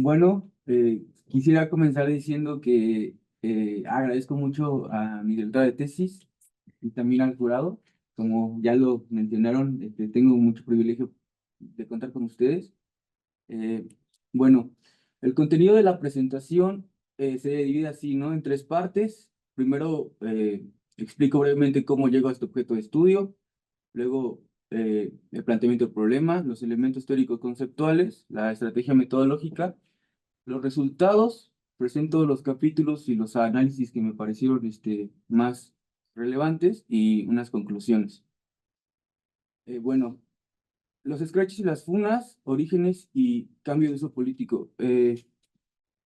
Bueno, quisiera comenzar diciendo que agradezco mucho a mi directora de tesis y también al jurado. Como ya lo mencionaron, tengo mucho privilegio de contar con ustedes. Eh, bueno, el contenido de la presentación se divide así, ¿no? En tres partes. Primero, explico brevemente cómo llego a este objeto de estudio. Luego, el planteamiento del problema, los elementos teóricos conceptuales, la estrategia metodológica, los resultados. Presento los capítulos y los análisis que me parecieron más relevantes y unas conclusiones. Bueno, los scratches y las funas, orígenes y cambio de uso político.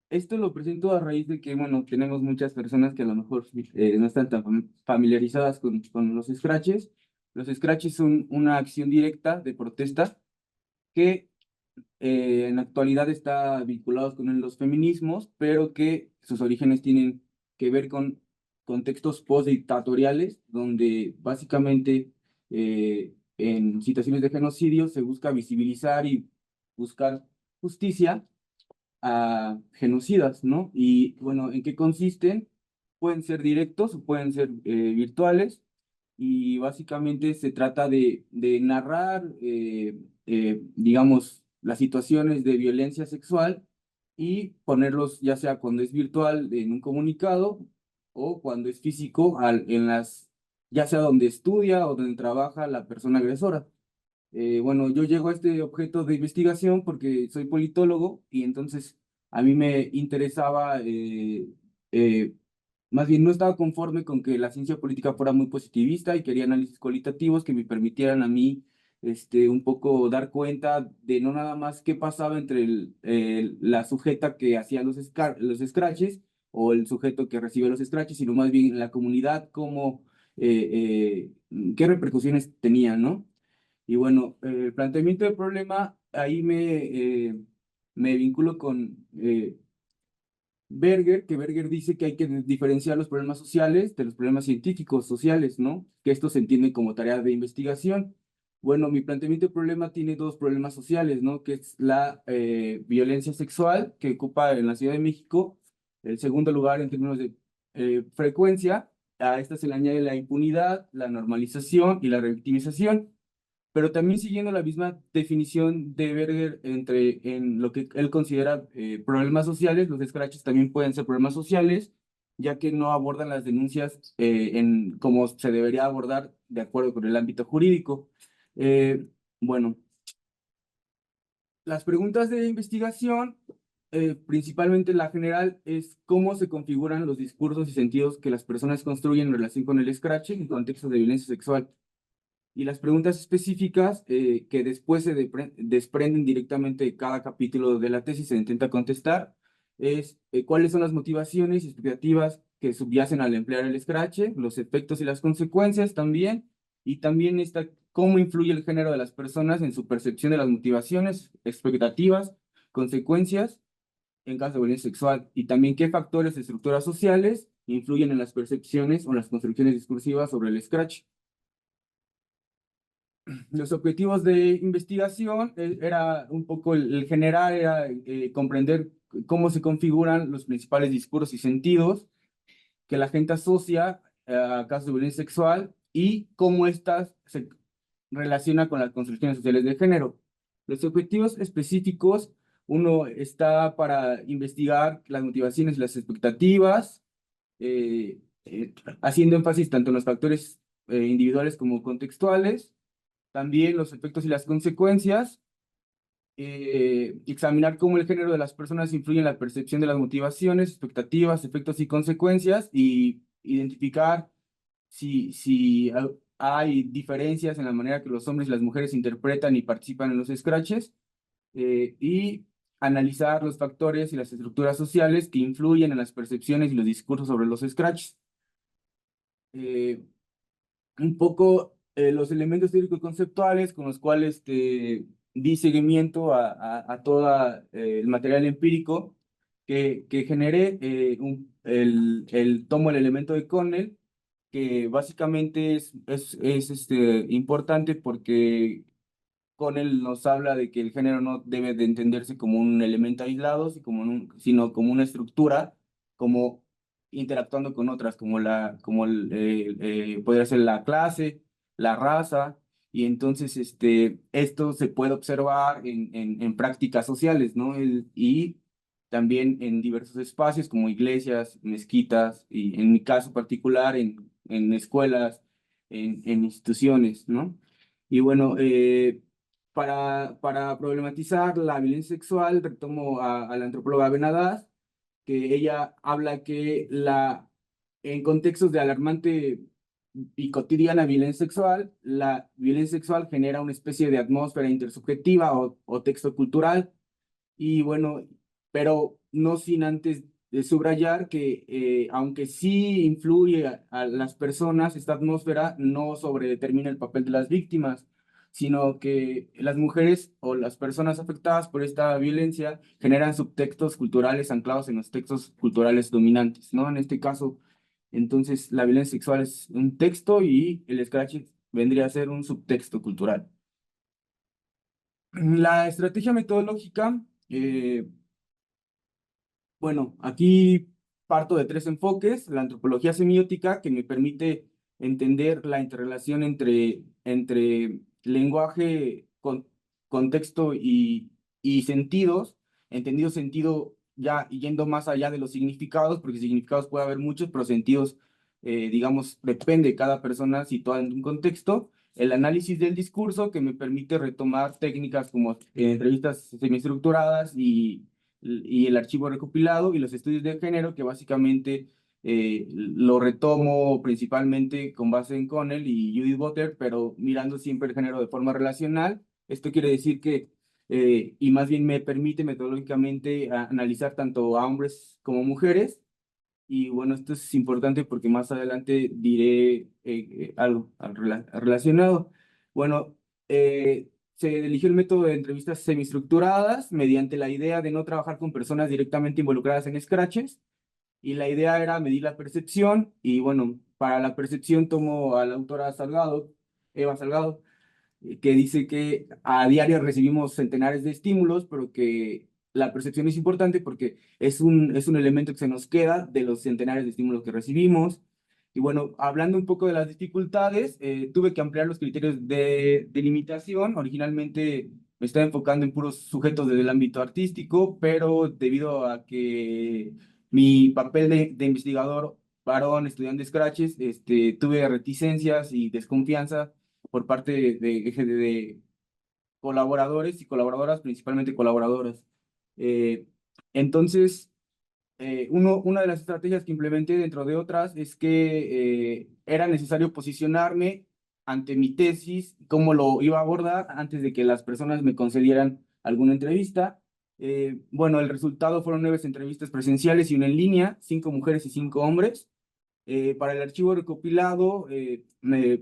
Esto lo presento a raíz de que, bueno, tenemos muchas personas que a lo mejor no están tan familiarizadas con los scratches. Los scratches son una acción directa de protesta que en la actualidad está vinculados con los feminismos, pero que sus orígenes tienen que ver con contextos postdictatoriales, donde básicamente en situaciones de genocidio se busca visibilizar y buscar justicia a genocidas, ¿no? Y bueno, ¿en qué consisten? Pueden ser directos o pueden ser virtuales, y básicamente se trata de narrar, digamos, las situaciones de violencia sexual y ponerlos, ya sea cuando es virtual en un comunicado o cuando es físico ya sea donde estudia o donde trabaja la persona agresora. Bueno, yo llego a este objeto de investigación porque soy politólogo y entonces a mí me interesaba, eh, más bien no estaba conforme con que la ciencia política fuera muy positivista y quería análisis cualitativos que me permitieran a mí un poco dar cuenta de no nada más qué pasaba entre la sujeta que hacía los scratches o el sujeto que recibe los scratches, sino más bien la comunidad, cómo, qué repercusiones tenía, ¿no? Y bueno, el planteamiento del problema, ahí me vinculo con Berger, que Berger dice que hay que diferenciar los problemas sociales de los problemas científicos sociales, ¿no? Que esto se entiende como tarea de investigación. Bueno, mi planteamiento del problema tiene dos problemas sociales, ¿no? Que es la violencia sexual, que ocupa en la Ciudad de México el segundo lugar en términos de frecuencia. A esta se le añade la impunidad, la normalización y la revictimización, pero también siguiendo la misma definición de Berger en lo que él considera problemas sociales. Los scratches también pueden ser problemas sociales, ya que no abordan las denuncias como se debería abordar de acuerdo con el ámbito jurídico. Eh, bueno, las preguntas de investigación, principalmente la general, es cómo se configuran los discursos y sentidos que las personas construyen en relación con el scratching en contextos de violencia sexual. Y las preguntas específicas que después desprenden directamente de cada capítulo de la tesis se intenta contestar es cuáles son las motivaciones y expectativas que subyacen al emplear el Scratch, los efectos y las consecuencias también, y también está cómo influye el género de las personas en su percepción de las motivaciones, expectativas, consecuencias en caso de violencia sexual, y también qué factores de estructuras sociales influyen en las percepciones o las construcciones discursivas sobre el Scratch. Los objetivos de investigación era un poco el general, era comprender cómo se configuran los principales discursos y sentidos que la gente asocia a casos de violencia sexual y cómo éstas se relaciona con las construcciones sociales de género. Los objetivos específicos, uno está para investigar las motivaciones y las expectativas, eh, eh, haciendo énfasis tanto en los factores individuales como contextuales, también los efectos y las consecuencias, examinar cómo el género de las personas influye en la percepción de las motivaciones, expectativas, efectos y consecuencias, y identificar si hay diferencias en la manera que los hombres y las mujeres interpretan y participan en los scratches, y analizar los factores y las estructuras sociales que influyen en las percepciones y los discursos sobre los scratches. Eh, un poco los elementos teóricos conceptuales con los cuales di seguimiento a todo el material empírico que generé, tomo el elemento de Connell, que básicamente es importante porque Connell nos habla de que el género no debe de entenderse como un elemento aislado, sino como una estructura, como interactuando con otras, podría ser la clase, la raza, y entonces esto se puede observar en prácticas sociales, ¿no? Y también en diversos espacios como iglesias, mezquitas, y en mi caso particular, en escuelas, en instituciones, ¿no? Y bueno, para problematizar la violencia sexual, retomo a la antropóloga Benadas, que ella habla que en contextos de alarmante y cotidiana violencia sexual, la violencia sexual genera una especie de atmósfera intersubjetiva o texto cultural, y bueno, pero no sin antes de subrayar que aunque sí influye a las personas, esta atmósfera no sobredetermina el papel de las víctimas, sino que las mujeres o las personas afectadas por esta violencia generan subtextos culturales anclados en los textos culturales dominantes, ¿no? En este caso, entonces, la violencia sexual es un texto y el scratch vendría a ser un subtexto cultural. La estrategia metodológica, bueno, aquí parto de tres enfoques: la antropología semiótica, que me permite entender la interrelación entre lenguaje, contexto y sentidos, entendido sentido ya yendo más allá de los significados, porque significados puede haber muchos, pero sentidos, digamos, depende de cada persona situada en un contexto. El análisis del discurso, que me permite retomar técnicas como entrevistas semiestructuradas y el archivo recopilado, y los estudios de género, que básicamente lo retomo principalmente con base en Connell y Judith Butler, pero mirando siempre el género de forma relacional. Esto quiere decir que, y más bien me permite metodológicamente analizar tanto a hombres como mujeres. Y bueno, esto es importante porque más adelante diré algo relacionado. Bueno, se eligió el método de entrevistas semiestructuradas mediante la idea de no trabajar con personas directamente involucradas en scratches. Y la idea era medir la percepción. Y bueno, para la percepción tomo a la autora Salgado, Eva Salgado, que dice que a diario recibimos centenares de estímulos, pero que la percepción es importante porque es un elemento que se nos queda de los centenares de estímulos que recibimos. Y bueno, hablando un poco de las dificultades, tuve que ampliar los criterios de limitación. Originalmente me estaba enfocando en puros sujetos del ámbito artístico, pero debido a que mi papel de investigador varón, estudiante de Scratches, tuve reticencias y desconfianza por parte de colaboradores y colaboradoras, principalmente colaboradoras. Eh, entonces, una de las estrategias que implementé, dentro de otras, es que era necesario posicionarme ante mi tesis, cómo lo iba a abordar antes de que las personas me concedieran alguna entrevista. Bueno, el resultado fueron 9 entrevistas presenciales y una en línea, 5 mujeres y 5 hombres. Para el archivo recopilado,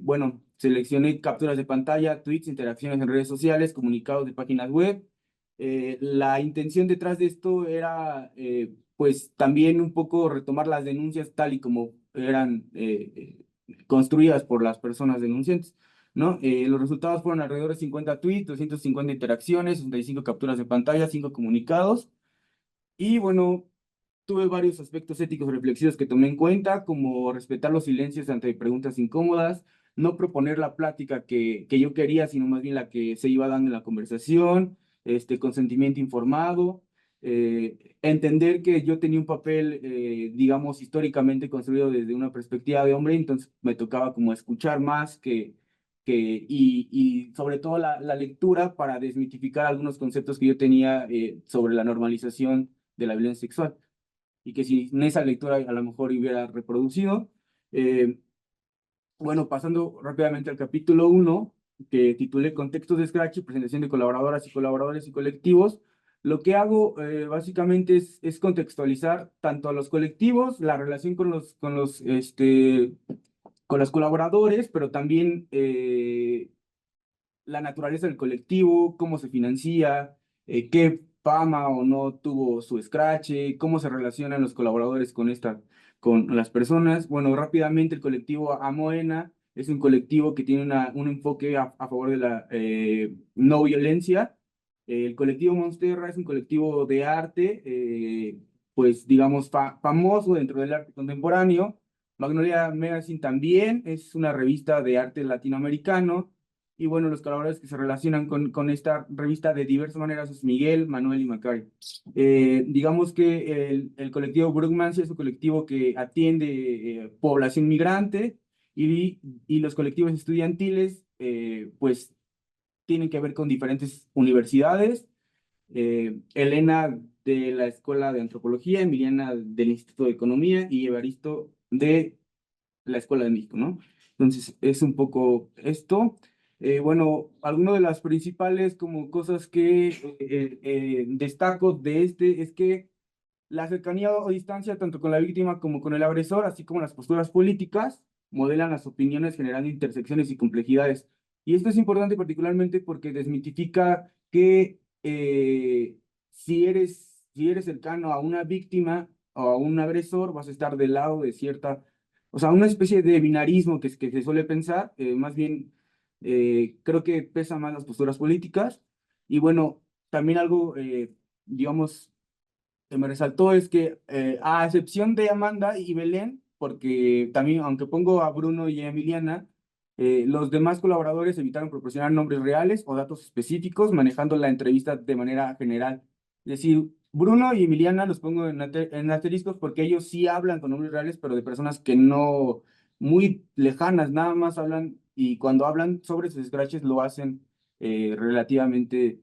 bueno, seleccioné capturas de pantalla, tweets, interacciones en redes sociales, comunicados de páginas web. La intención detrás de esto era, pues, también un poco retomar las denuncias tal y como eran construidas por las personas denunciantes, ¿no? Los resultados fueron alrededor de 50 tweets, 250 interacciones, 65 capturas de pantalla, 5 comunicados. Y bueno, tuve varios aspectos éticos reflexivos que tomé en cuenta, como respetar los silencios ante preguntas incómodas, no proponer la plática que yo quería, sino más bien la que se iba dando en la conversación, consentimiento informado, entender que yo tenía un papel, digamos, históricamente construido desde una perspectiva de hombre, entonces me tocaba como escuchar más y sobre todo la lectura para desmitificar algunos conceptos que yo tenía sobre la normalización de la violencia sexual, y que si en esa lectura a lo mejor hubiera reproducido. Eh, bueno, pasando rápidamente al capítulo 1, que titulé Contextos de Scratch y presentación de colaboradoras y colaboradores y colectivos. Lo que hago básicamente es contextualizar tanto a los colectivos, la relación con los colaboradores, pero también la naturaleza del colectivo, cómo se financia, qué fama o no tuvo su Scratch, cómo se relacionan los colaboradores con las personas. Bueno, rápidamente el colectivo Amoena Es un colectivo que tiene un enfoque a favor de la no violencia. El colectivo Monsterra es un colectivo de arte, pues digamos, famoso dentro del arte contemporáneo. Magnolia Magazine también es una revista de arte latinoamericano. Y bueno, los colaboradores que se relacionan con esta revista de diversas maneras es Miguel, Manuel y Macari. Digamos que el colectivo Brugmancia es un colectivo que atiende población migrante y los colectivos estudiantiles, pues tienen que ver con diferentes universidades. Elena de la Escuela de Antropología, Emiliana del Instituto de Economía y Evaristo de la Escuela de México, ¿no? Entonces, es un poco esto. Bueno, algunas de las principales como cosas que destaco de este es que la cercanía o distancia tanto con la víctima como con el agresor, así como las posturas políticas, modelan las opiniones generando intersecciones y complejidades. Y esto es importante particularmente porque desmitifica que si eres cercano a una víctima o a un agresor, vas a estar del lado de cierta, o sea, una especie de binarismo que se suele pensar, más bien creo que pesa más las posturas políticas. Y bueno, también algo, digamos, que me resaltó es que, a excepción de Amanda y Belén, porque también, aunque pongo a Bruno y a Emiliana, los demás colaboradores evitaron proporcionar nombres reales o datos específicos, manejando la entrevista de manera general. Es decir, Bruno y Emiliana los pongo en asteriscos porque ellos sí hablan con nombres reales, pero de personas que no, muy lejanas, nada más hablan, y cuando hablan sobre sus scratches lo hacen relativamente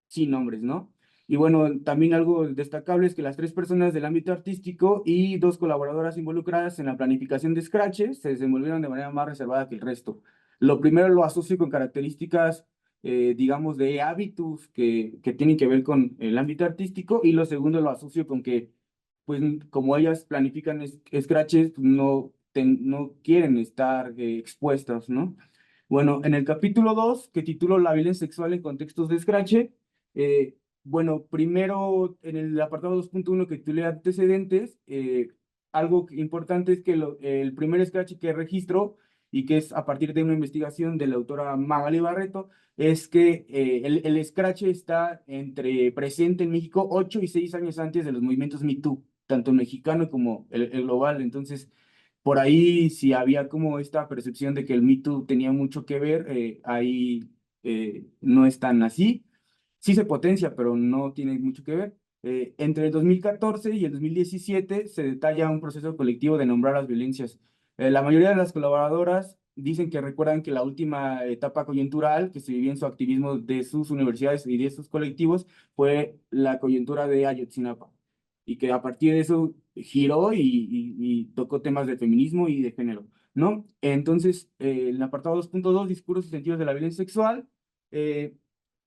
sin nombres, ¿no? Y bueno, también algo destacable es que las tres personas del ámbito artístico y dos colaboradoras involucradas en la planificación de Scratches se desenvolvieron de manera más reservada que el resto. Lo primero lo asocio con características, digamos, de hábitos que tienen que ver con el ámbito artístico, y lo segundo lo asocio con que, pues, como ellas planifican Scratches, pues, no quieren estar expuestas, ¿no? Bueno, en el capítulo 2 que titulo La violencia sexual en contextos de Scratch, eh, bueno, primero en el apartado 2.1 que titulé antecedentes, algo importante es que el primer Scratch que registro y que es a partir de una investigación de la autora Magali Barreto, es que el Scratch está presente en México 8 y 6 años antes de los movimientos Me Too, tanto el mexicano como el global. Entonces, por ahí, si había como esta percepción de que el Me Too tenía mucho que ver, ahí no es tan así. Sí se potencia, pero no tiene mucho que ver. Entre el 2014 y el 2017 se detalla un proceso colectivo de nombrar las violencias. La mayoría de las colaboradoras dicen que recuerdan que la última etapa coyuntural que se vivió en su activismo de sus universidades y de sus colectivos fue la coyuntura de Ayotzinapa, y que a partir de eso giró y tocó temas de feminismo y de género, ¿no? Entonces, en el apartado 2.2, discursos y sentidos de la violencia sexual, eh,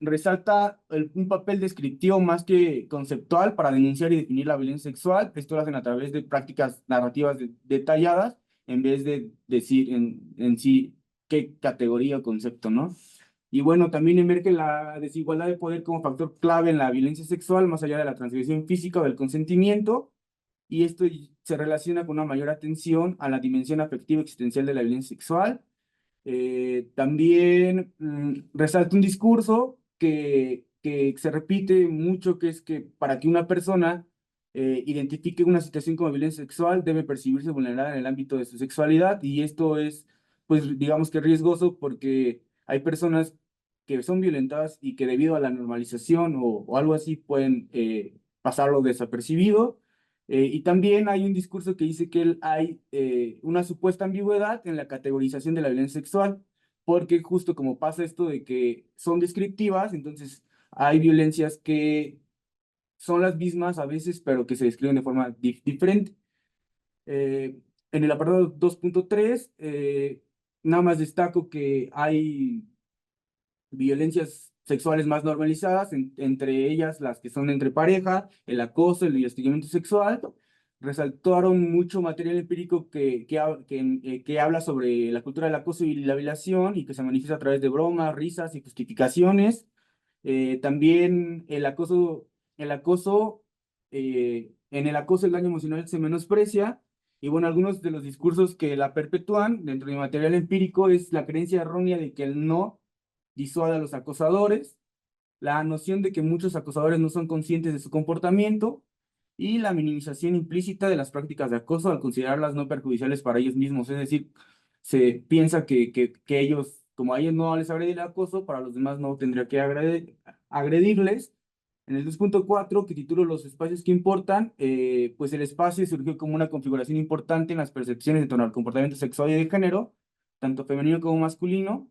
resalta un papel descriptivo más que conceptual para denunciar y definir la violencia sexual. Esto lo hacen a través de prácticas narrativas detalladas, en vez de decir en sí qué categoría o concepto, ¿no? Y bueno, también emerge la desigualdad de poder como factor clave en la violencia sexual, más allá de la transgresión física o del consentimiento, y esto se relaciona con una mayor atención a la dimensión afectiva existencial de la violencia sexual. También resalta un discurso que se repite mucho, que es que para que una persona identifique una situación como violencia sexual, debe percibirse vulnerada en el ámbito de su sexualidad, y esto es, pues, digamos que riesgoso porque hay personas que son violentadas y que debido a la normalización o algo así pueden pasarlo desapercibido. Y también hay un discurso que dice que hay una supuesta ambigüedad en la categorización de la violencia sexual, porque justo como pasa esto de que son descriptivas, entonces hay violencias que son las mismas a veces, pero que se describen de forma diferente. Eh, en el apartado 2.3, nada más destaco que hay violencias sexuales más normalizadas, entre ellas las que son entre pareja, el acoso, el hostigamiento sexual. Resaltaron mucho material empírico que habla sobre la cultura del acoso y la violación, y que se manifiesta a través de bromas, risas y justificaciones. También en el acoso el daño emocional se menosprecia, Y bueno, algunos de los discursos que la perpetúan dentro de material empírico es la creencia errónea de que el no disuade a los acosadores, la noción de que muchos acosadores no son conscientes de su comportamiento y la minimización implícita de las prácticas de acoso al considerarlas no perjudiciales para ellos mismos. Es decir, se piensa que ellos, como a ellos no les agrede el acoso, para los demás no tendría que agredirles. En el 2.4, que titulo Los espacios que importan, pues el espacio surgió como una configuración importante en las percepciones en torno al comportamiento sexual y de género, tanto femenino como masculino,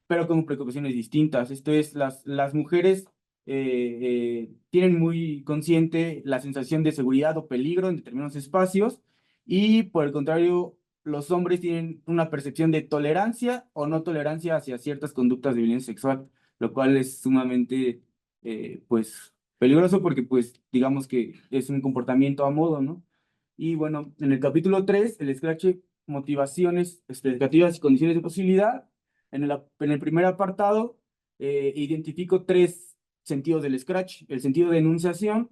pero con preocupaciones distintas. Esto es, las mujeres tienen muy consciente la sensación de seguridad o peligro en determinados espacios y por el contrario, los hombres tienen una percepción de tolerancia o no tolerancia hacia ciertas conductas de violencia sexual, lo cual es sumamente, pues, peligroso porque, pues, digamos que es un comportamiento a modo, ¿no? Y bueno, en el capítulo 3 el escrache motivaciones, expectativas y condiciones de posibilidad. En el primer apartado, identifico tres sentidos del Scratch. El sentido de enunciación,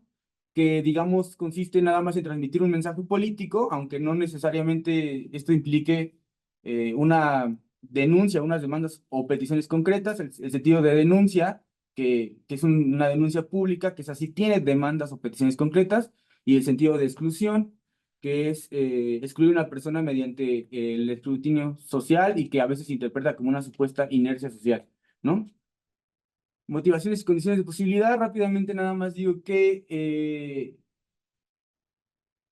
que digamos consiste nada más en transmitir un mensaje político, aunque no necesariamente esto implique una denuncia, unas demandas o peticiones concretas. El sentido de denuncia, que es una denuncia pública, que es así, tiene demandas o peticiones concretas. Y el sentido de exclusión, que es excluir a una persona mediante el escrutinio social y que a veces se interpreta como una supuesta inercia social, ¿no? Motivaciones y condiciones de posibilidad. Rápidamente nada más digo que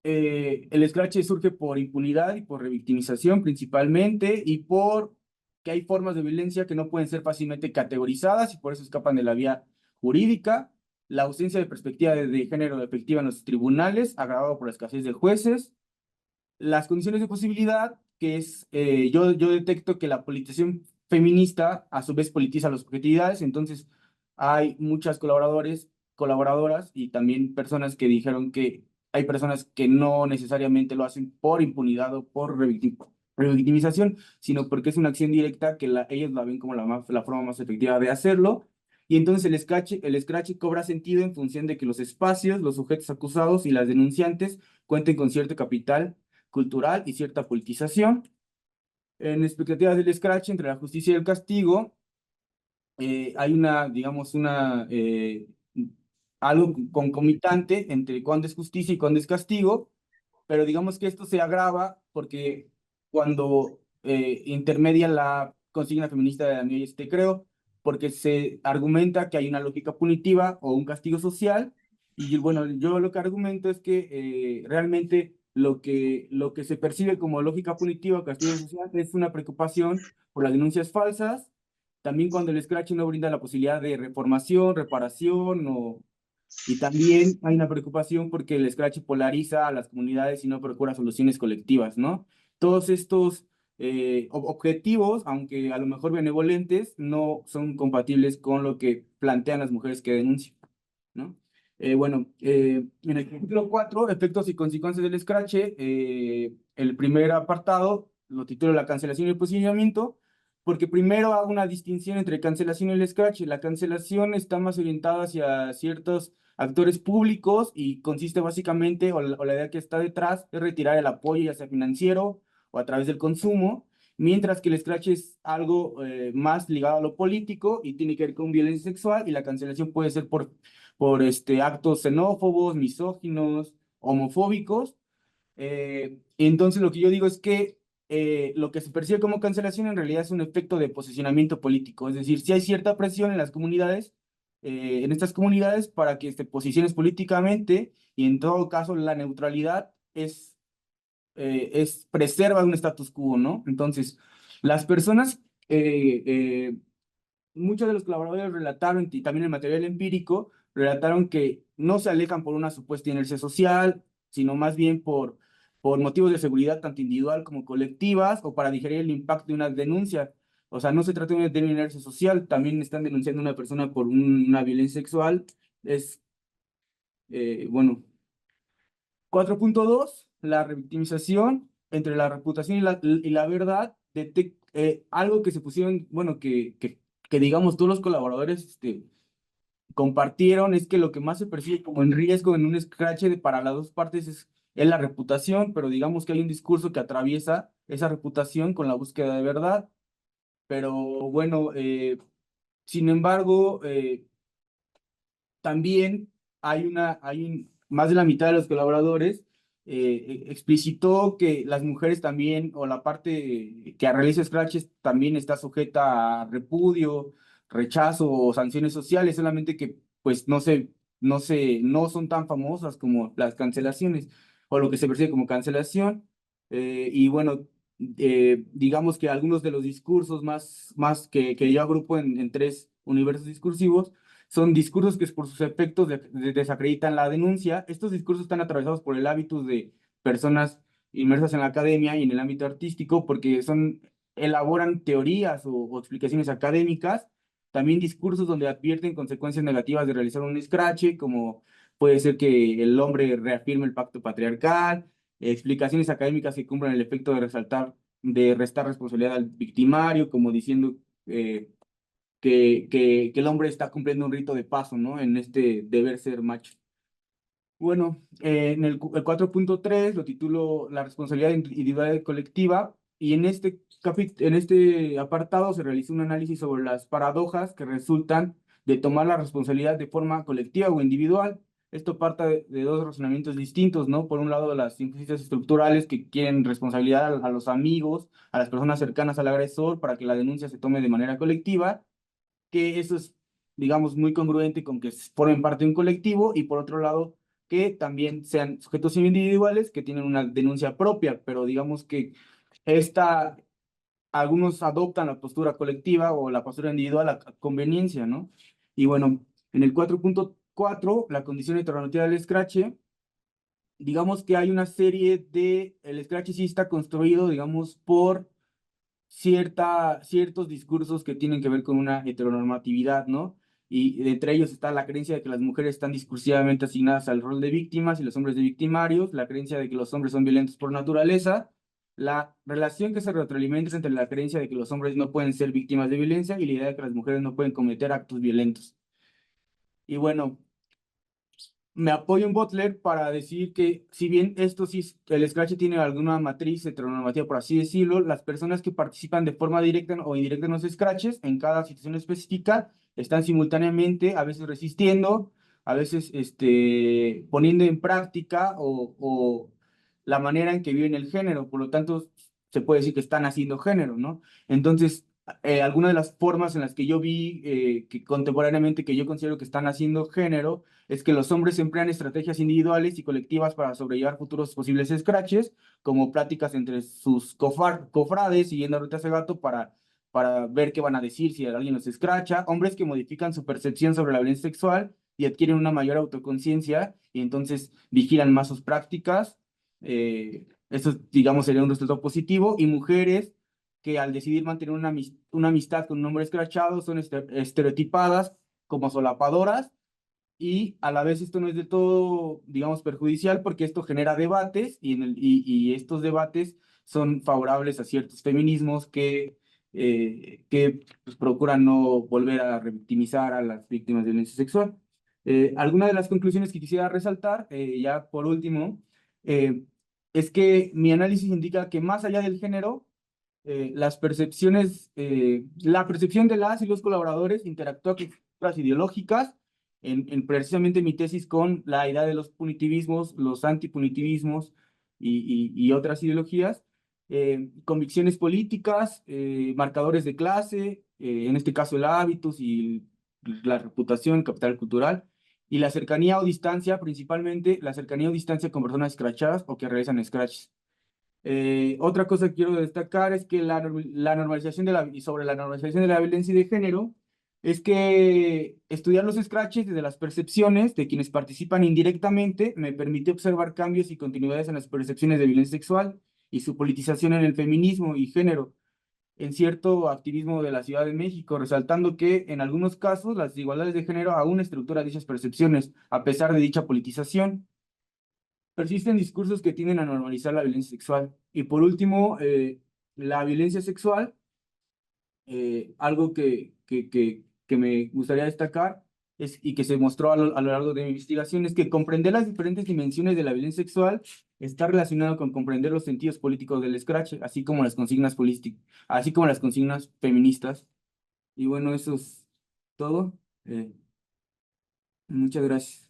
el escrache surge por impunidad y por revictimización principalmente y por que hay formas de violencia que no pueden ser fácilmente categorizadas y por eso escapan de la vía jurídica. La ausencia de perspectiva de género efectiva en los tribunales, agravado por la escasez de jueces. Las condiciones de posibilidad, que es, yo detecto que la politización feminista a su vez politiza las subjetividades, entonces hay muchas colaboradoras y también personas que dijeron que hay personas que no necesariamente lo hacen por impunidad o por revictimización, sino porque es una acción directa que ellos la ven como la forma más efectiva de hacerlo. Y entonces el scratch cobra sentido en función de que los espacios, los sujetos acusados y las denunciantes cuenten con cierto capital cultural y cierta politización. En expectativas del Scratch entre la justicia y el castigo, hay digamos, algo concomitante entre cuándo es justicia y cuándo es castigo, pero digamos que esto se agrava porque cuando intermedia la consigna feminista de Daniel Este creo, porque se argumenta que hay una lógica punitiva o un castigo social, y bueno, yo lo que argumento es que realmente lo que se percibe como lógica punitiva o castigo social es una preocupación por las denuncias falsas, también cuando el Scratch no brinda la posibilidad de reformación, reparación y también hay una preocupación porque el Scratch polariza a las comunidades y no procura soluciones colectivas, ¿no? Todos estos objetivos, aunque a lo mejor benevolentes, no son compatibles con lo que plantean las mujeres que denuncian, ¿no? Bueno, en el capítulo 4, efectos y consecuencias del Scratch, el primer apartado lo titulo La cancelación y el posicionamiento, porque primero hago una distinción entre cancelación y el Scratch. La cancelación está más orientada hacia ciertos actores públicos y consiste básicamente, o la idea que está detrás, es retirar el apoyo, ya sea financiero o a través del consumo, mientras que el scratch es algo más ligado a lo político y tiene que ver con violencia sexual y la cancelación puede ser por actos xenófobos, misóginos, homofóbicos. Entonces lo que yo digo es que lo que se percibe como cancelación en realidad es un efecto de posicionamiento político, es decir, si hay cierta presión en las comunidades, en estas comunidades para que te posiciones políticamente y en todo caso la neutralidad preserva un status quo, ¿no? Entonces, las personas, muchos de los colaboradores relataron, y también el material empírico, relataron que no se alejan por una supuesta inercia social, sino más bien por motivos de seguridad tanto individual como colectivas o para digerir el impacto de una denuncia. O sea, no se trata de una inercia social, también están denunciando a una persona por una violencia sexual. Bueno, 4.2 la revictimización entre la reputación y la verdad, algo que se pusieron, bueno, que digamos todos los colaboradores compartieron, es que lo que más se percibe como en riesgo en un scratch para las dos partes es es la reputación, pero digamos que hay un discurso que atraviesa esa reputación con la búsqueda de verdad. Pero bueno, sin embargo, también más de la mitad de los colaboradores explicitó que las mujeres también, o la parte que realiza scratches también está sujeta a repudio, rechazo o sanciones sociales, solamente que pues no son tan famosas como las cancelaciones o lo que se percibe como cancelación. Y bueno, digamos que algunos de los discursos más que yo agrupo en tres universos discursivos son discursos que por sus efectos desacreditan la denuncia. Estos discursos están atravesados por el hábitus de personas inmersas en la academia y en el ámbito artístico porque elaboran teorías o explicaciones académicas, también discursos donde advierten consecuencias negativas de realizar un escrache, como puede ser que el hombre reafirme el pacto patriarcal, explicaciones académicas que cumplan el efecto de restar responsabilidad al victimario, como diciendo que el hombre está cumpliendo un rito de paso, ¿no? En este deber ser macho. Bueno, el 4.3 lo titulo La responsabilidad individual y colectiva, y en este apartado se realiza un análisis sobre las paradojas que resultan de tomar la responsabilidad de forma colectiva o individual. Esto parte de dos razonamientos distintos, ¿no? Por un lado, las injusticias estructurales que quieren responsabilidad a los amigos, a las personas cercanas al agresor, para que la denuncia se tome de manera colectiva, que eso es, digamos, muy congruente con que formen parte de un colectivo, y por otro lado, que también sean sujetos individuales que tienen una denuncia propia, pero digamos que esta, algunos adoptan la postura colectiva o la postura individual a conveniencia, ¿no? Y bueno, en el 4.4, la condición heteronormativa del escrache, digamos que hay una serie el escrache sí está construido, digamos, por ciertos discursos que tienen que ver con una heteronormatividad, ¿no? Y entre ellos está la creencia de que las mujeres están discursivamente asignadas al rol de víctimas y los hombres de victimarios, la creencia de que los hombres son violentos por naturaleza, la relación que se retroalimenta entre la creencia de que los hombres no pueden ser víctimas de violencia y la idea de que las mujeres no pueden cometer actos violentos. Y bueno, me apoyo en Butler para decir que, si bien esto sí, el Scratch tiene alguna matriz heteronormativa, por así decirlo, las personas que participan de forma directa o indirecta en los Scratches, en cada situación específica, están simultáneamente, a veces resistiendo, a veces poniendo en práctica o la manera en que viven el género. Por lo tanto, se puede decir que están haciendo género, ¿no? Entonces, algunas de las formas en las que yo vi que contemporáneamente que yo considero que están haciendo género es que los hombres emplean estrategias individuales y colectivas para sobrellevar futuros posibles scratches, como pláticas entre sus cofrades, siguiendo rutas de gato para ver qué van a decir si alguien los escracha. Hombres que modifican su percepción sobre la violencia sexual y adquieren una mayor autoconciencia y entonces vigilan más sus prácticas. Esto, digamos, sería un resultado positivo. Y mujeres que al decidir mantener una amistad con un hombre escrachado son estereotipadas como solapadoras, y a la vez esto no es de todo, digamos, perjudicial porque esto genera debates y estos debates son favorables a ciertos feminismos que pues, procuran no volver a revictimizar a las víctimas de violencia sexual. Alguna de las conclusiones que quisiera resaltar, ya por último, eh, es que mi análisis indica que más allá del género, la percepción de las y los colaboradores interactúa con las ideológicas en precisamente mi tesis con la idea de los punitivismos, los antipunitivismos y otras ideologías, convicciones políticas, marcadores de clase, en este caso el hábitus y la reputación, el capital cultural, y la cercanía o distancia, principalmente la cercanía o distancia con personas escrachadas o que realizan scratches. Otra cosa que quiero destacar es que la normalización y sobre la normalización de la violencia de género es que estudiar los scratches desde las percepciones de quienes participan indirectamente me permite observar cambios y continuidades en las percepciones de violencia sexual y su politización en el feminismo y género, en cierto activismo de la Ciudad de México, resaltando que en algunos casos las desigualdades de género aún estructuran dichas percepciones, a pesar de dicha politización. Persisten discursos que tienden a normalizar la violencia sexual. Y por último, la violencia sexual, algo que me gustaría destacar y que se mostró a lo largo de mi investigación es que comprender las diferentes dimensiones de la violencia sexual está relacionado con comprender los sentidos políticos del Scratch, así como las consignas feministas. Y bueno, eso es todo. Muchas gracias.